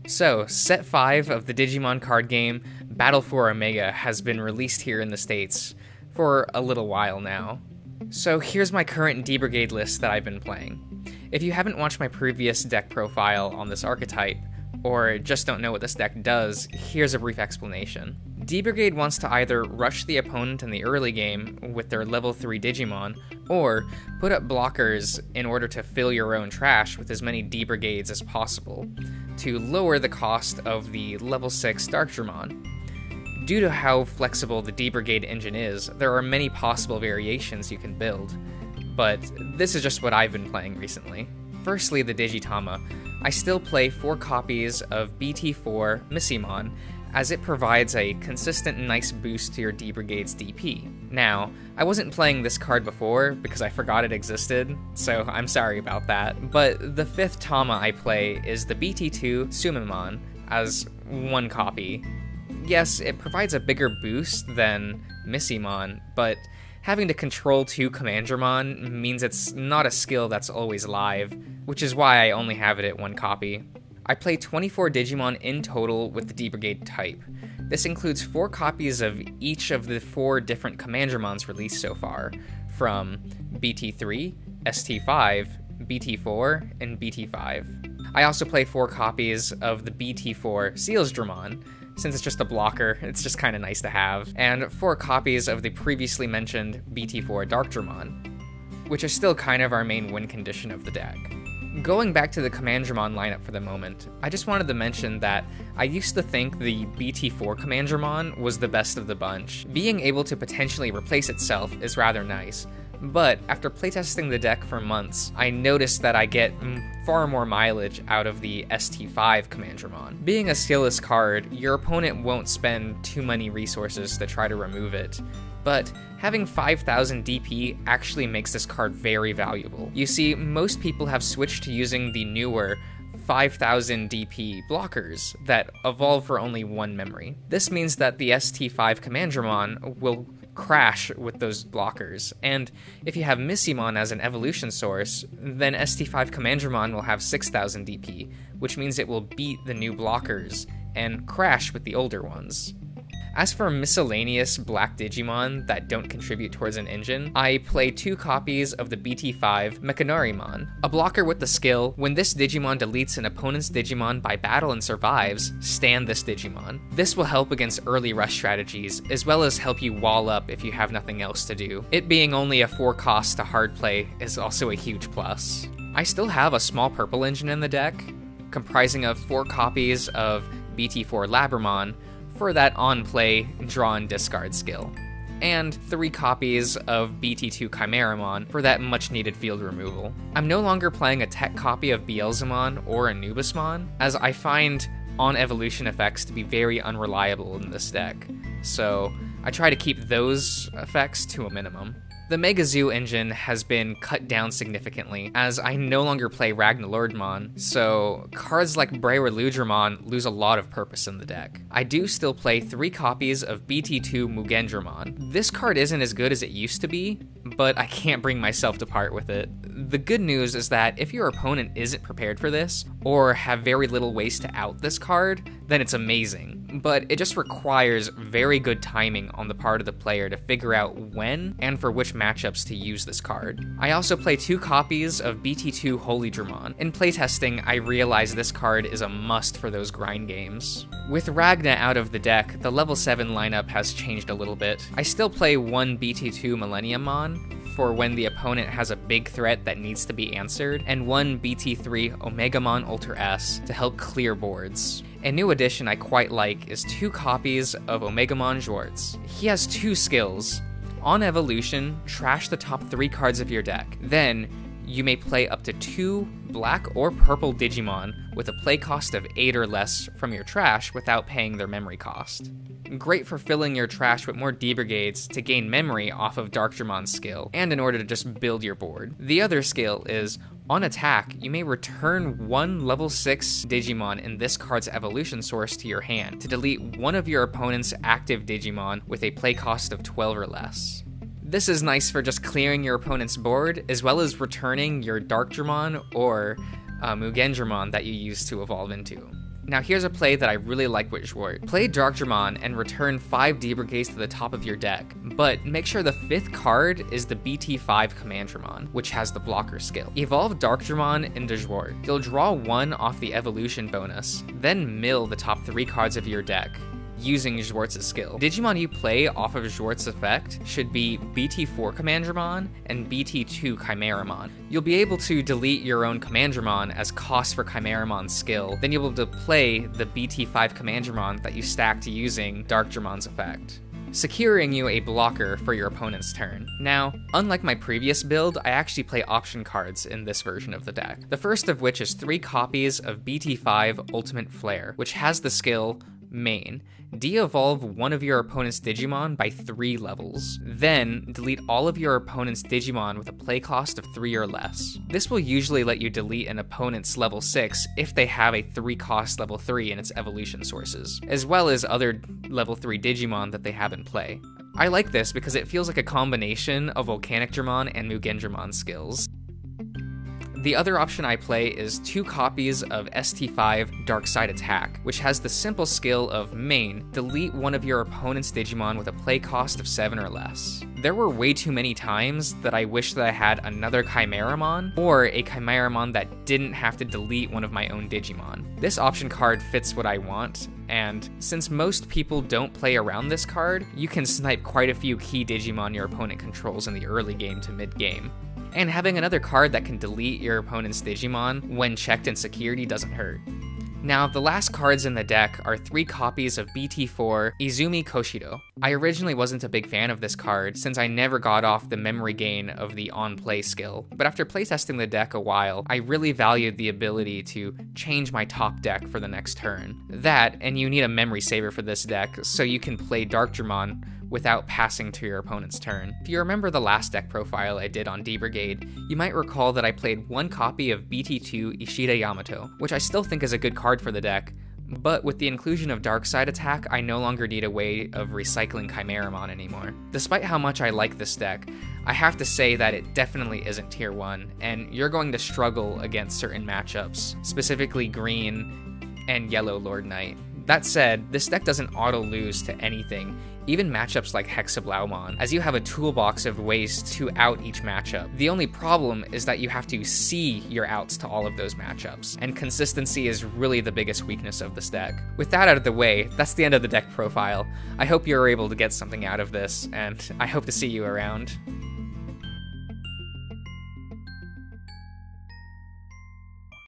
So, Set 5 of the Digimon card game, Battle for Omega, has been released here in the States for a little while now. So here's my current D-Brigade list that I've been playing. If you haven't watched my previous deck profile on this archetype, or just don't know what this deck does, here's a brief explanation. D-Brigade wants to either rush the opponent in the early game with their level 3 Digimon, or put up blockers in order to fill your own trash with as many D-Brigades as possible, to lower the cost of the level 6 Darkdramon. Due to how flexible the D-Brigade engine is, there are many possible variations you can build, but this is just what I've been playing recently. Firstly, the Digitama. I still play 4 copies of BT4 Missimon, as it provides a consistent nice boost to your D-Brigade's DP. Now, I wasn't playing this card before because I forgot it existed, so I'm sorry about that, but the 5th Tama I play is the BT2 Sumimon as 1 copy. Yes, it provides a bigger boost than Missimon, but having to control 2 Commandramon means it's not a skill that's always live, which is why I only have it at 1 copy. I play 24 Digimon in total with the D-Brigade type. This includes 4 copies of each of the 4 different Commandramons released so far, from BT3, ST5, BT4, and BT5. I also play 4 copies of the BT4 Sealsdramon. Since it's just a blocker, it's just kind of nice to have, and 4 copies of the previously mentioned BT4 Darkdramon, which is still kind of our main win condition of the deck. Going back to the Commandramon lineup for the moment, I just wanted to mention that I used to think the BT4 Commandramon was the best of the bunch. Being able to potentially replace itself is rather nice, but after playtesting the deck for months, I noticed that I get far more mileage out of the ST5 Commandramon. Being a skillless card, your opponent won't spend too many resources to try to remove it, but having 5,000 DP actually makes this card very valuable. You see, most people have switched to using the newer 5,000 DP blockers that evolve for only 1 memory. This means that the ST5 Commandramon will crash with those blockers, and if you have Missimon as an evolution source, then ST5 Commandramon will have 6,000 DP, which means it will beat the new blockers and crash with the older ones. As for miscellaneous black Digimon that don't contribute towards an engine, I play 2 copies of the BT5 Mechanorimon, a blocker with the skill, when this Digimon deletes an opponent's Digimon by battle and survives, stand this Digimon. This will help against early rush strategies, as well as help you wall up if you have nothing else to do. It being only a 4 cost to hard play is also a huge plus. I still have a small purple engine in the deck, comprising of 4 copies of BT4 Labramon, for that on-play, draw and discard skill, and 3 copies of BT2 Chimeramon for that much-needed field removal. I'm no longer playing a tech copy of Beelzemon or Anubismon, as I find on-evolution effects to be very unreliable in this deck, so I try to keep those effects to a minimum. The Megazoo engine has been cut down significantly, as I no longer play Ragnalordmon, so cards like Brewerludramon lose a lot of purpose in the deck. I do still play 3 copies of BT2 Mugendramon. This card isn't as good as it used to be, but I can't bring myself to part with it. The good news is that if your opponent isn't prepared for this, or have very little ways to out this card, then it's amazing. But it just requires very good timing on the part of the player to figure out when and for which matchups to use this card. I also play 2 copies of BT2 Holydramon. In playtesting, I realized this card is a must for those grind games. With Ragna out of the deck, the level 7 lineup has changed a little bit. I still play 1 BT2 Millenniummon for when the opponent has a big threat that needs to be answered, and 1 BT3 Omegamon Ultra S to help clear boards. A new addition I quite like is 2 copies of Omegamon Schwartz. He has 2 skills. On evolution, trash the top 3 cards of your deck. Then, you may play up to 2 black or purple Digimon with a play cost of 8 or less from your trash without paying their memory cost. Great for filling your trash with more D-Brigades to gain memory off of Darkdramon's skill, and in order to just build your board. The other skill is, on attack, you may return 1 level 6 Digimon in this card's evolution source to your hand to delete one of your opponent's active Digimon with a play cost of 12 or less. This is nice for just clearing your opponent's board, as well as returning your Darkdramon or Mugendramon that you used to evolve into. Now here's a play that I really like with Zwart. Play Darkdramon and return 5 D-Brigades to the top of your deck, but make sure the 5th card is the BT5 Commandramon, which has the blocker skill. Evolve Darkdramon into Zwart. You'll draw 1 off the evolution bonus, then mill the top 3 cards of your deck, using Zwart's skill. Digimon you play off of Zwart's effect should be BT4 Commandramon and BT2 Chimeramon. You'll be able to delete your own Commandramon as cost for Chimeramon's skill, then you'll be able to play the BT5 Commandramon that you stacked using Darkdramon's effect, securing you a blocker for your opponent's turn. Now, unlike my previous build, I actually play option cards in this version of the deck. The first of which is 3 copies of BT5 Ultimate Flare, which has the skill Main. De-evolve one of your opponent's Digimon by 3 levels. Then, delete all of your opponent's Digimon with a play cost of 3 or less. This will usually let you delete an opponent's level 6 if they have a 3 cost level 3 in its evolution sources, as well as other level 3 Digimon that they have in play. I like this because it feels like a combination of Volcanic Dramon and Mugendramon skills. The other option I play is 2 copies of ST5 Dark Side Attack, which has the simple skill of Main, delete one of your opponent's Digimon with a play cost of 7 or less. There were way too many times that I wish that I had another Chimeramon, or a Chimeramon that didn't have to delete one of my own Digimon. This option card fits what I want, and since most people don't play around this card, you can snipe quite a few key Digimon your opponent controls in the early game to mid-game. And having another card that can delete your opponent's Digimon when checked in security doesn't hurt. Now, the last cards in the deck are 3 copies of BT4 Izumi Koshido. I originally wasn't a big fan of this card since I never got off the memory gain of the on-play skill, but after playtesting the deck a while, I really valued the ability to change my top deck for the next turn. That, and you need a memory saver for this deck, so you can play Darkdramon without passing to your opponent's turn. If you remember the last deck profile I did on D-Brigade, you might recall that I played 1 copy of BT2 Ishida Yamato, which I still think is a good card for the deck, but with the inclusion of Dark Side Attack, I no longer need a way of recycling Chimeramon anymore. Despite how much I like this deck, I have to say that it definitely isn't tier 1, and you're going to struggle against certain matchups, specifically green and yellow Lord Knight. That said, this deck doesn't auto-lose to anything, even matchups like Hexablaumon, as you have a toolbox of ways to out each matchup. The only problem is that you have to see your outs to all of those matchups, and consistency is really the biggest weakness of this deck. With that out of the way, that's the end of the deck profile. I hope you're able to get something out of this, and I hope to see you around.